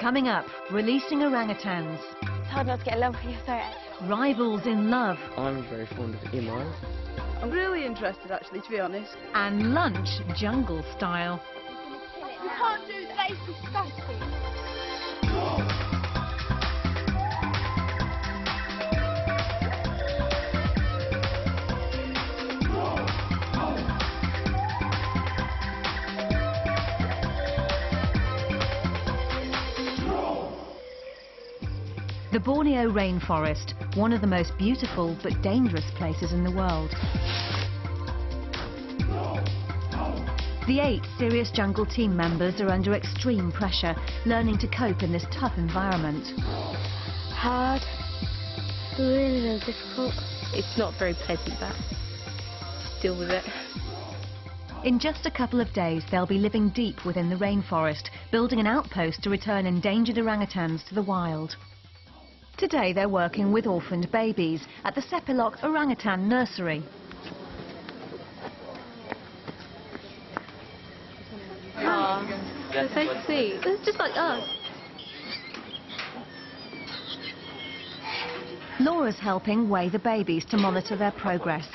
Coming up, releasing orangutans. It's hard not to get in love with your threat. Rivals in love. I'm very fond of Imo. I'm really interested, actually, to be honest. And lunch jungle style. You can't do that, it's disgusting. The Borneo rainforest, one of the most beautiful but dangerous places in the world. The 8 Serious Jungle team members are under extreme pressure, learning to cope in this tough environment. Hard. Really, really difficult. It's not very pleasant, but just deal with it. In just a couple of days, they'll be living deep within the rainforest, building an outpost to return endangered orangutans to the wild. Today they're working with orphaned babies at the Sepilok Orangutan Nursery. They're so sweet. They're just like us. Laura's helping weigh the babies to monitor their progress.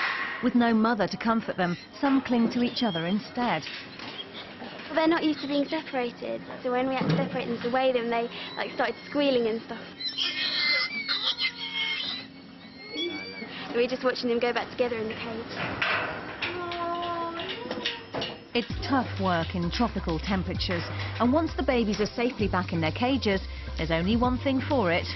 With no mother to comfort them, some cling to each other instead. They're not used to being separated, so when we had to separate them to weigh them, they started squealing and stuff. So we're just watching them go back together in the cage. It's tough work in tropical temperatures, and once the babies are safely back in their cages, there's only one thing for it.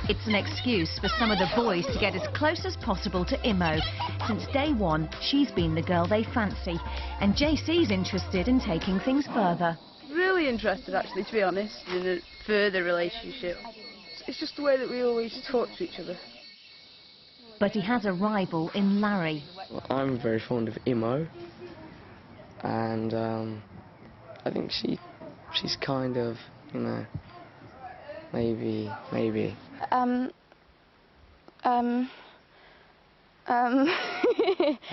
It's an excuse for some of the boys to get as close as possible to Imo. Since day one, she's been the girl they fancy, and JC's interested in taking things further. Really interested, actually, to be honest, in a further relationship. It's just the way that we always talk to each other. But he has a rival in Larry. I'm very fond of Imo, and I think she's kind of, you know, maybe.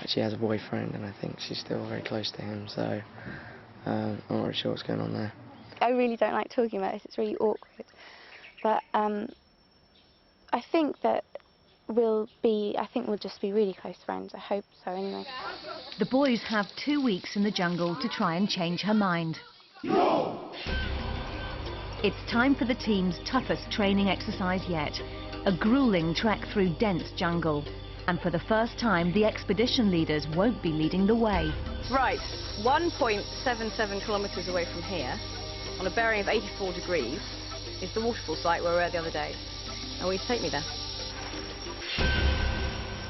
She has a boyfriend, and I think she's still very close to him, so I'm not really sure what's going on there. I really don't like talking about this, it's really awkward. But I think that we'll just be really close friends. I hope so, anyway. The boys have 2 weeks in the jungle to try and change her mind. It's time for the team's toughest training exercise yet, a grueling trek through dense jungle. And for the first time, the expedition leaders won't be leading the way. Right, 1.77 kilometres away from here, on a bearing of 84 degrees, is the waterfall site where we were the other day. And will you take me there?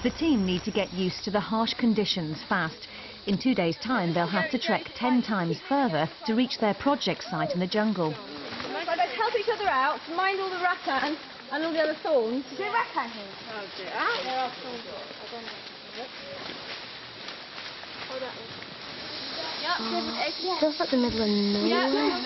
The team need to get used to the harsh conditions fast. In 2 days' time, they'll have to trek 10 times further to reach their project site in the jungle. Let's help each other out, mind all the rattan and all the other thorns. Is there rattan here? Oh dear. There are thorns. I don't know. Yep. Feels like the middle of nowhere.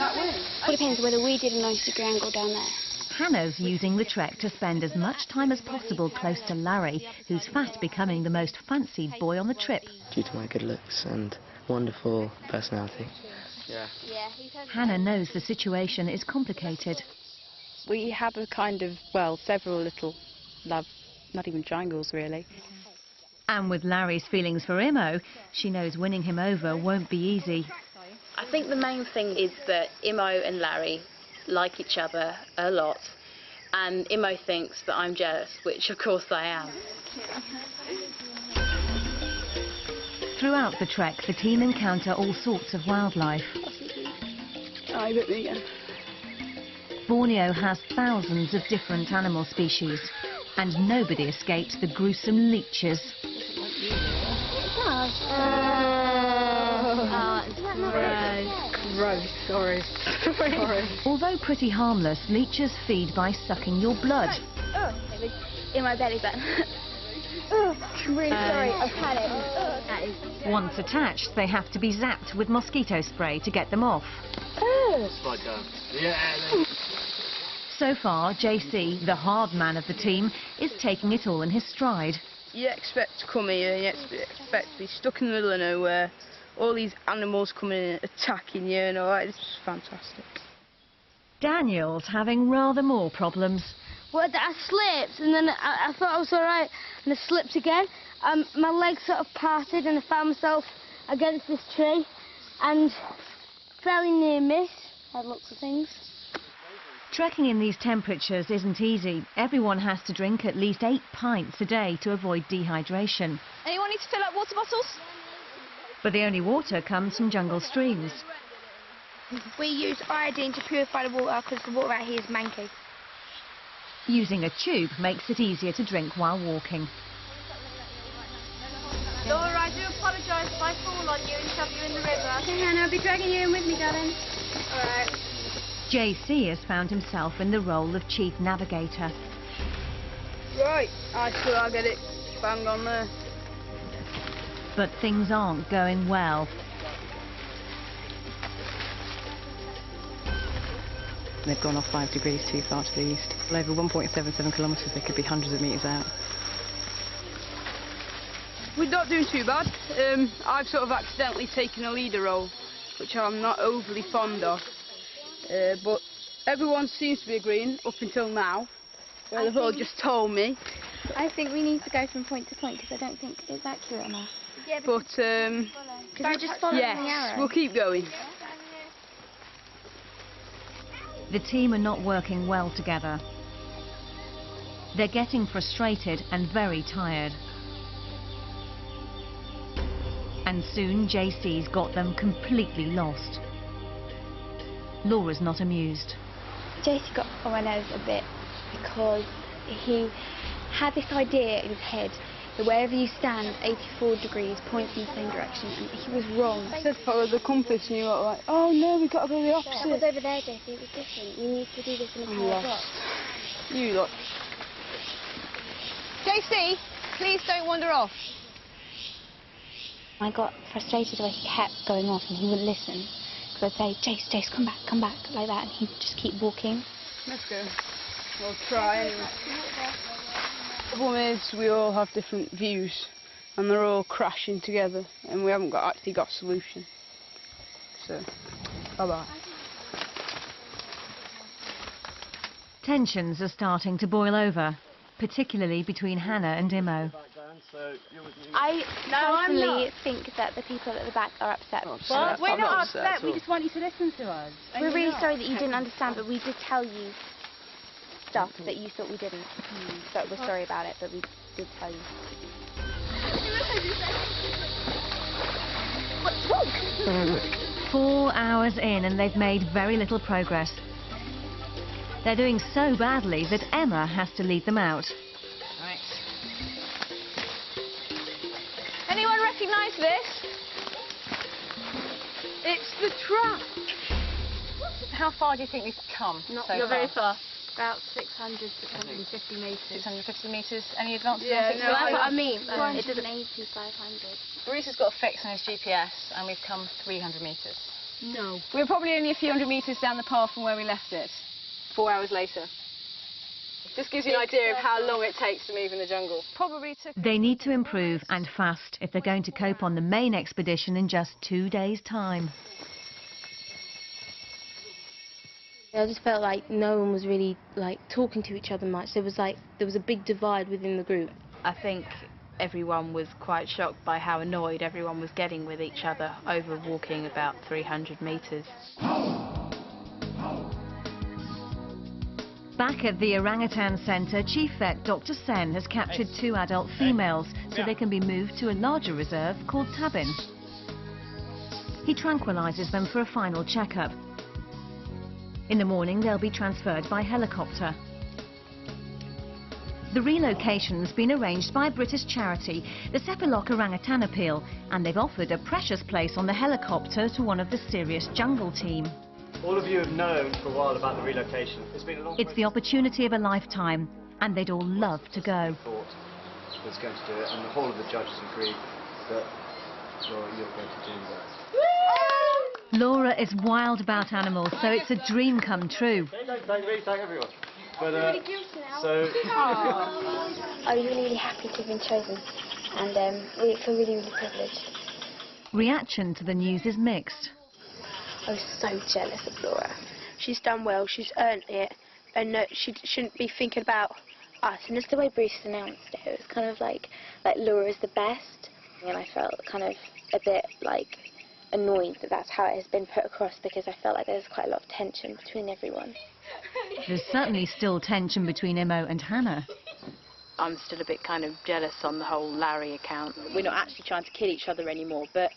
It depends whether we did a 90-degree angle down there. Hannah's using the trek to spend as much time as possible close to Larry, who's fast becoming the most fancied boy on the trip. Due to my good looks and wonderful personality. Yeah. Hannah knows the situation is complicated. We have a kind of, well, several little love, not even triangles really. And with Larry's feelings for Imo, she knows winning him over won't be easy. I think the main thing is that Imo and Larry like each other a lot, and Imo thinks that I'm jealous, which of course I am. Throughout the trek, the team encounter all sorts of wildlife. Borneo has thousands of different animal species, and nobody escapes the gruesome leeches. Gross, sorry. Although pretty harmless, leeches feed by sucking your blood. In my belly button. I'm really sorry, I've had it. Once attached, they have to be zapped with mosquito spray to get them off. So far, JC, the hard man of the team, is taking it all in his stride. you expect to come here and you expect to be stuck in the middle of nowhere, all these animals coming in attacking you and all that. It's just fantastic. Daniel's having rather more problems. Well, I slipped, and then I thought I was all right, and I slipped again. My legs sort of parted, and I found myself against this tree, and very near miss. Had lots of things. Trekking in these temperatures isn't easy. Everyone has to drink at least 8 pints a day to avoid dehydration. Anyone need to fill up water bottles? But the only water comes from jungle streams. We use iodine to purify the water because the water out here is manky. Using a tube makes it easier to drink while walking. Laura, I do apologise if I fall on you and shove you in the river. Okay, Hannah, I'll be dragging you in with me, darling. All right. JC has found himself in the role of chief navigator. Right, I swear I'll get it bang on there. But things aren't going well. They've gone off 5 degrees too far to the east. Over 1.77 kilometres, they could be hundreds of metres out. We're not doing too bad. I've sort of accidentally taken a leader role, which I'm not overly fond of. But everyone seems to be agreeing up until now. Where they've all just told me. I think we need to go from point to point because I don't think it's accurate enough. Yeah, But Because we're just following the yes, arrow. we'll keep going. The team are not working well together. They're getting frustrated and very tired. And soon JC's got them completely lost. Laura's not amused. JC got on my nerves a bit because he had this idea in his head that wherever you stand, 84 degrees points in the same direction, and he was wrong. I said follow the compass and you were like, oh no, we've got to go the that was opposite. over there, JC. It was different. We need to do this in a I'm parallel lost. block. You lot. JC, please don't wander off. I got frustrated the way he kept going off and he wouldn't listen. Because I'd say, Jace, come back, like that, and he'd just keep walking. Let's go. We'll try anyway. The problem is we all have different views and they're all crashing together and we haven't actually got a solution. So, bye-bye. Tensions are starting to boil over, particularly between Hannah and Imo. I personally think that the people at the back are upset. What? We're not upset, we just want you to listen to us. We're really sorry that you didn't understand, but we did tell you stuff that you thought we didn't. So we're sorry about it, but we did tell you. 4 hours in and they've made very little progress. They're doing so badly that Emma has to lead them out. Right. Anyone recognise this? It's the trap! How far do you think we've come so You're far? very far. About 600, 650 metres. 650 metres. Any advances Yeah, on no, Well, that's what I 650? mean. It 480, 500. Bruce has got a fix on his GPS and we've come 300 metres. No. We're probably only a few hundred metres down the path from where we left it. 4 hours later. Just gives you an idea of how long it takes to move in the jungle. Probably took... They need to improve and fast if they're going to cope on the main expedition in just 2 days' time. I just felt like no one was really talking to each other much. There was a big divide within the group. I think everyone was quite shocked by how annoyed everyone was getting with each other over walking about 300 metres. Back at the Orangutan Centre, Chief Vet Dr. Sen has captured 2 adult females so they can be moved to a larger reserve called Tabin. He tranquilises them for a final checkup. In the morning, they'll be transferred by helicopter. The relocation's been arranged by a British charity, the Sepilok Orangutan Appeal, and they've offered a precious place on the helicopter to one of the Sirius Jungle team. All of you have known for a while about the relocation. It's been a long It's the opportunity of a lifetime, and they'd all love to go. thought was going to do it, and the whole of the judges agreed that, Laura, you're going to do that. Laura is wild about animals, so it's a dream come true. Thank everyone. But so. I was really happy to have been chosen, and we feel really privileged. Reaction to the news is mixed. I was so jealous of Laura. She's done well, she's earned it, and she shouldn't be thinking about us. And just the way Bruce announced it, it was kind of like Laura's the best, and I felt kind of a bit annoyed that that's how it has been put across, because I felt like there was quite a lot of tension between everyone. There's certainly still tension between Imo and Hannah. I'm still a bit kind of jealous on the whole Larry account. We're not actually trying to kill each other anymore, but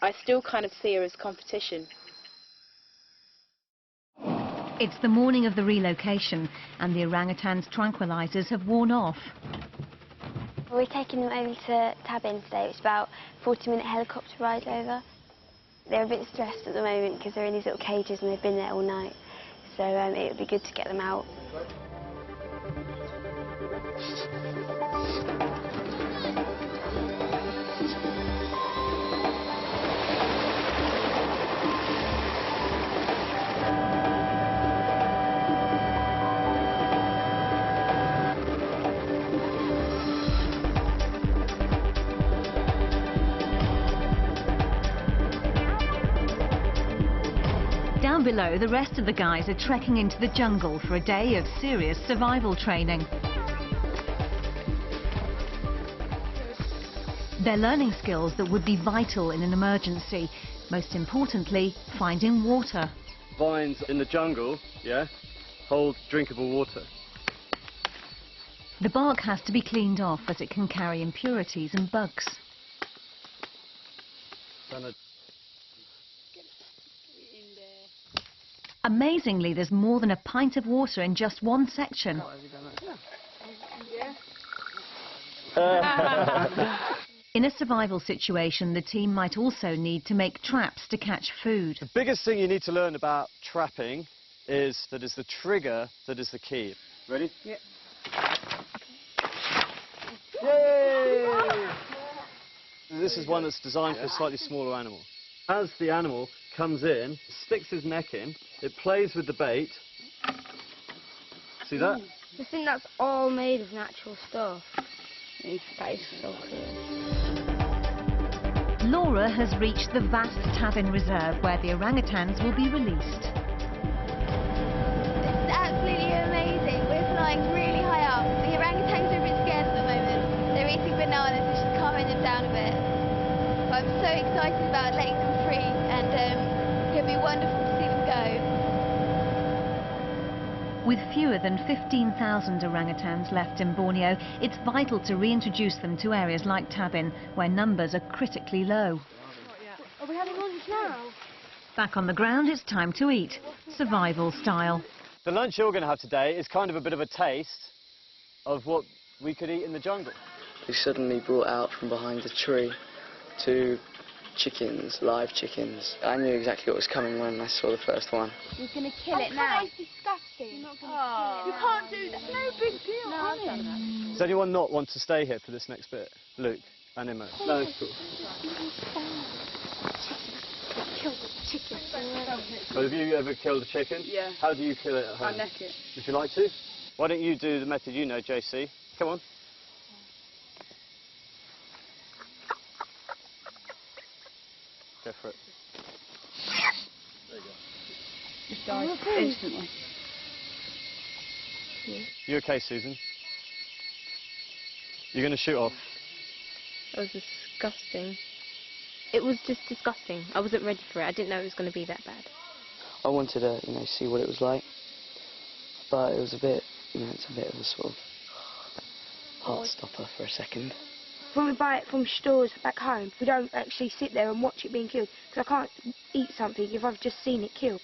I still kind of see her as competition. It's the morning of the relocation, and the orangutans' tranquilizers have worn off. We're taking them over to Tabin today. It's about a 40-minute helicopter ride over. They're a bit stressed at the moment because they're in these little cages and they've been there all night. So it would be good to get them out. Down below, the rest of the guys are trekking into the jungle for a day of serious survival training. They're learning skills that would be vital in an emergency. Most importantly, finding water. Vines in the jungle, yeah, hold drinkable water. The bark has to be cleaned off as it can carry impurities and bugs. Amazingly, there's more than a pint of water in just one section. In a survival situation, the team might also need to make traps to catch food. The biggest thing you need to learn about trapping is that it's the trigger that is the key. Ready? Yeah. Yay! This is one that's designed for a slightly smaller animal. As the animal comes in, sticks his neck in, it plays with the bait. See that? I think that's all made of natural stuff. That is so cool. Laura has reached the vast Tabin Reserve where the orangutans will be released. It's absolutely amazing. We're flying really high up. The orangutans are a bit scared at the moment. They're eating bananas, which is calming them down a bit. But I'm so excited about letting them free, and it'll be wonderful to see them go. With fewer than 15,000 orangutans left in Borneo, it's vital to reintroduce them to areas like Tabin, where numbers are critically low. Are we having lunch now? Back on the ground, it's time to eat, survival style. The lunch you're going to have today is kind of a bit of a taste of what we could eat in the jungle. We suddenly brought out from behind a tree 2 chickens, live chickens. I knew exactly what was coming when I saw the first one. You're going to kill it now. It's disgusting. You're not going to kill it. You can't do that. No big deal. No, I've done that. Does anyone not want to stay here for this next bit? Luke and Imo. No, it's cool. Well, have you ever killed a chicken? Yeah. How do you kill it at home? I neck it. Would you like to? Why don't you do the method you know, JC? Come on. Go for it. There you go. Just died instantly. You okay, Susan? You're going to shoot off? It was disgusting. It was just disgusting. I wasn't ready for it. I didn't know it was going to be that bad. I wanted to, see what it was like, but it was a bit, it's a bit of a sort of heart stopper for a second. When we buy it from stores back home, we don't actually sit there and watch it being killed, because I can't eat something if I've just seen it killed.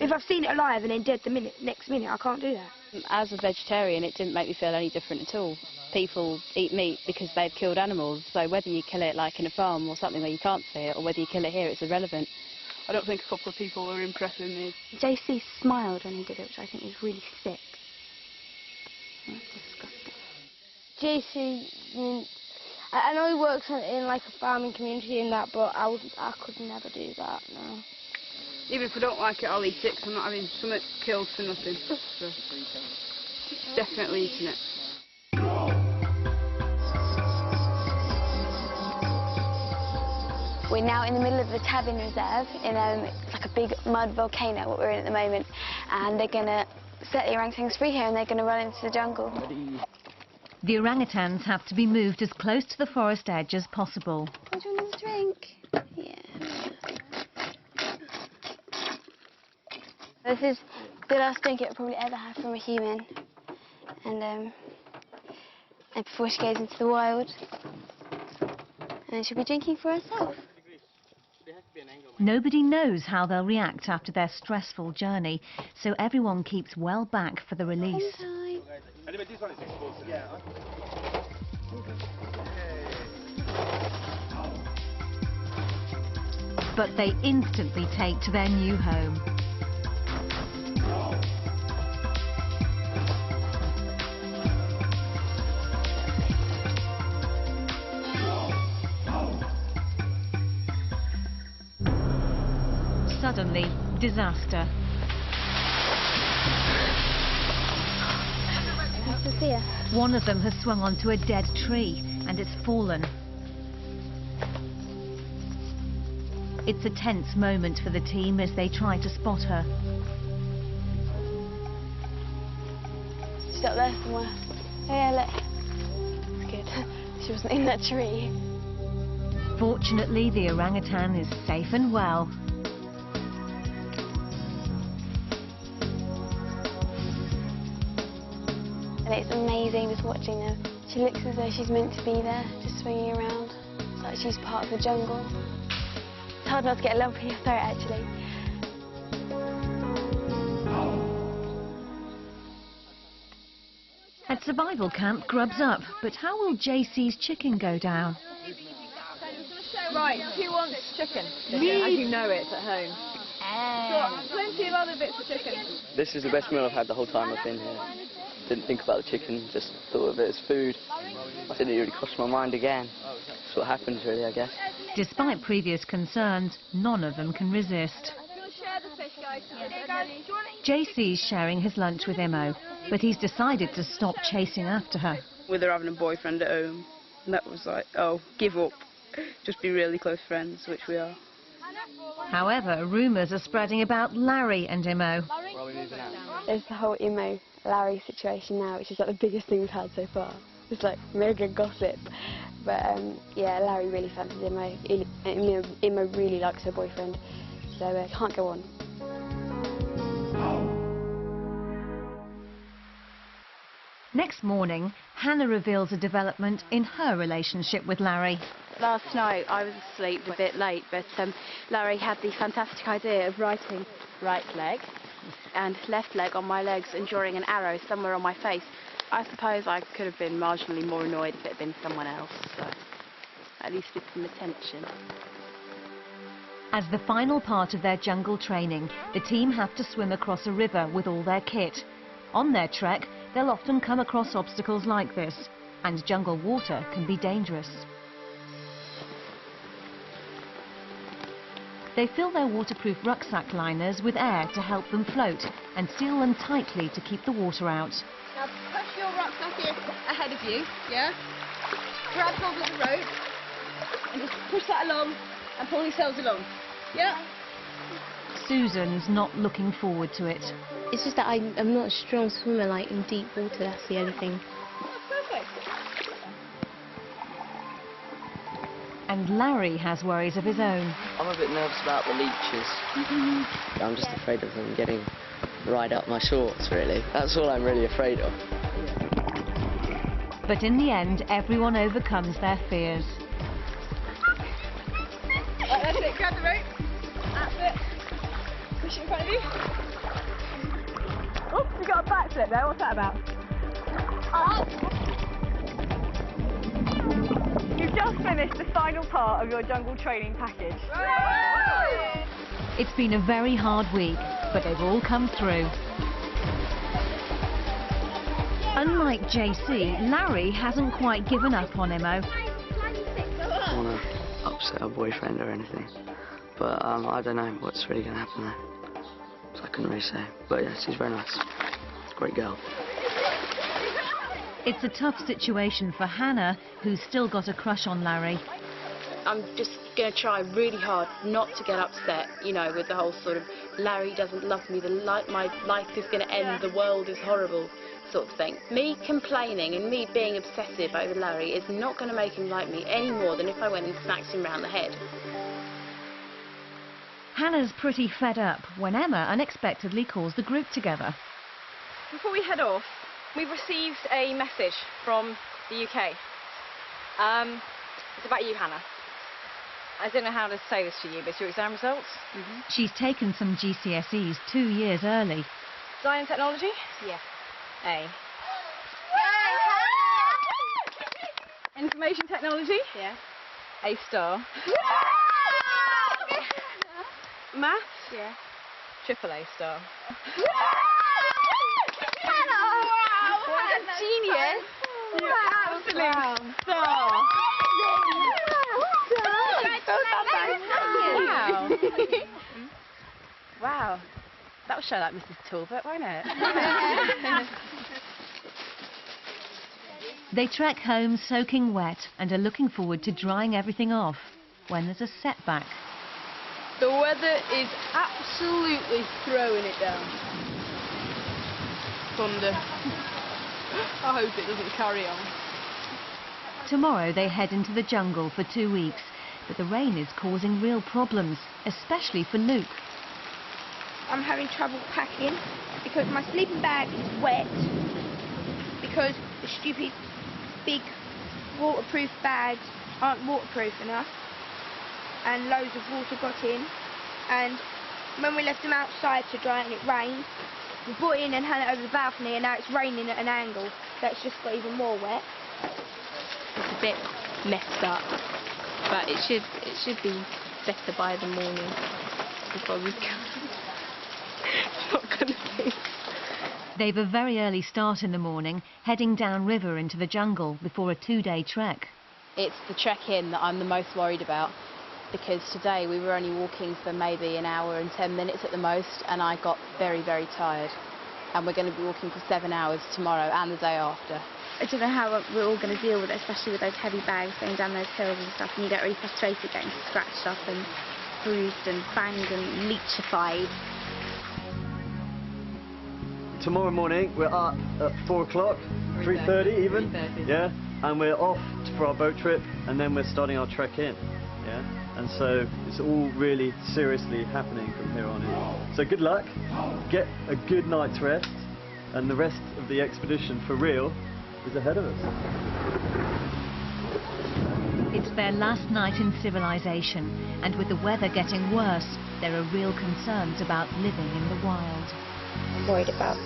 If I've seen it alive and then dead the next minute, I can't do that. As a vegetarian, it didn't make me feel any different at all. People eat meat because they've killed animals, so whether you kill it like in a farm or something where you can't see it, or whether you kill it here, it's irrelevant. I don't think a couple of people were impressed with me. JC smiled when he did it, which I think was really sick. That's disgusting. JC, I know he works in like a farming community and that, but I could never do that, no. Even if I don't like it, I'll eat it, 'cause I'm not having something killed for nothing. So. definitely eating it. We're now in the middle of the Tabin Reserve in it's like a big mud volcano, what we're in at the moment, and they're going to set the orangutans free here and they're going to run into the jungle. The orangutans have to be moved as close to the forest edge as possible. Do you want a drink? Yeah. This is the last drink it'll probably ever have from a human, and before she goes into the wild, and she'll be drinking for herself. Nobody knows how they'll react after their stressful journey, so everyone keeps well back for the release. But they instantly take to their new home. Suddenly, disaster. One of them has swung onto a dead tree and it's fallen. It's a tense moment for the team as they try to spot her. She's up there somewhere. Oh yeah, look. That's good. She wasn't in that tree. Fortunately, the orangutan is safe and well. And it's amazing just watching her. She looks as though she's meant to be there, just swinging around. It's like she's part of the jungle. It's hard not to get a lump in your throat, actually. At survival camp, Grub's up, but how will JC's chicken go down? Right, who wants chicken? Me! As you know it at home. Got plenty of other bits of chicken. This is the best meal I've had the whole time I've been here. Didn't think about the chicken, just thought of it as food. I didn't really cross my mind again. That's what happens really, I guess. Despite previous concerns, none of them can resist. JC's sharing his lunch with Imo, but he's decided to stop chasing after her. With her having a boyfriend at home, and that was like, oh, give up. Just be really close friends, which we are. However, rumours are spreading about Larry and Imo. There's the whole Imo-Larry situation now, which is like the biggest thing we've had so far. It's like mega gossip. But yeah, Larry really fancies Imo. Imo really likes her boyfriend, so it can't go on. Next morning, Hannah reveals a development in her relationship with Larry. Last night I was asleep a bit late, but Larry had the fantastic idea of writing right leg and left leg on my legs and drawing an arrow somewhere on my face. I suppose I could have been marginally more annoyed if it had been someone else, so at least with some attention. As the final part of their jungle training, the team have to swim across a river with all their kit. On their trek, they'll often come across obstacles like this, and jungle water can be dangerous. They fill their waterproof rucksack liners with air to help them float and seal them tightly to keep the water out. Now push your rucksack in ahead of you, yeah? Grab hold of the rope and just push that along and pull yourselves along, yeah? Susan's not looking forward to it. It's just that I'm not a strong swimmer, like in deep water, that's the only thing. Oh, perfect. And Larry has worries of his own. I'm a bit nervous about the leeches. I'm just afraid of them getting right up my shorts, really. That's all I'm really afraid of. But in the end, everyone overcomes their fears. Right, that's it, grab the rope. That's it. Push it in front of you. Oh, you got a backflip there, what's that about? You've just finished the final part of your jungle training package. It's been a very hard week, but they've all come through. Unlike JC, Larry hasn't quite given up on Imo. I don't want to upset her boyfriend or anything, but I don't know what's really going to happen there. So I couldn't really say. But yeah, she's very nice. Great girl. It's a tough situation for Hannah, who's still got a crush on Larry. I'm just going to try really hard not to get upset, you know, with the whole sort of Larry doesn't love me, my life is going to end, the world is horrible sort of thing. Me complaining and me being obsessive over Larry is not going to make him like me any more than if I went and smacked him round the head. Hannah's pretty fed up when Emma unexpectedly calls the group together. Before we head off, we've received a message from the UK. It's about you, Hannah. I don't know how to say this to you, but it's your exam results. She's taken some GCSEs 2 years early. Design and technology? Yeah. A. Information technology? Yeah. A star. Maths? Yeah. Triple A star. Genius! Absolute star! Wow. Wow. That'll show like Mrs. Talbot, won't it? They trek home soaking wet and are looking forward to drying everything off when there's a setback. The weather is absolutely throwing it down. Thunder. I hope it doesn't carry on. Tomorrow they head into the jungle for 2 weeks, but the rain is causing real problems, especially for Luke. I'm having trouble packing because my sleeping bag is wet because the stupid big waterproof bags aren't waterproof enough and loads of water got in, and when we left them outside to dry and it rained, we brought it in and hung it over the balcony, and now it's raining at an angle, so it's just got even more wet. It's a bit messed up, but it should be better by the morning before we go. It's not gonna be. They've a very early start in the morning, heading downriver into the jungle before a 2-day trek. It's the trek in that I'm the most worried about, because today we were only walking for maybe an hour and 10 minutes at the most, and I got very, very tired. And we're going to be walking for 7 hours tomorrow and the day after. I don't know how we're all going to deal with it, especially with those heavy bags going down those hills and stuff, and you get really frustrated getting scratched up and bruised and banged and leachified. Tomorrow morning we're up at 4 o'clock, 3:30 even, 3:30. yeah, and we're off for our boat trip, and then we're starting our trek in, yeah, and so it's all really seriously happening from here on in. So good luck, get a good night's rest, and the rest of the expedition for real is ahead of us. It's their last night in civilization, and with the weather getting worse, there are real concerns about living in the wild. I'm worried about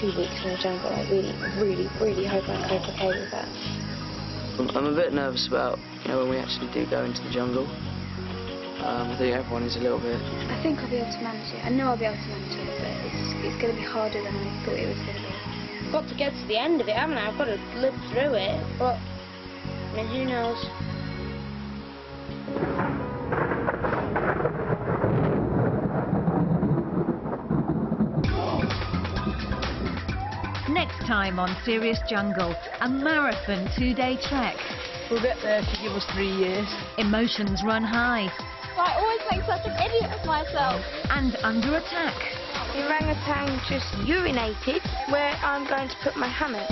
2 weeks in the jungle. I really hope I cope okay with that. I'm a bit nervous about, when we actually do go into the jungle. I think everyone is a little bit. I think I'll be able to manage it. I know I'll be able to manage it, but it's going to be harder than I thought it was going to be. I've got to get to the end of it, haven't I? I've got to live through it, but who knows? Next time on Serious Jungle, a marathon 2-day trek. We'll get there to give us 3 years. Emotions run high. I always make such an idiot of myself. And under attack. The orangutan just urinated where I'm going to put my hammock.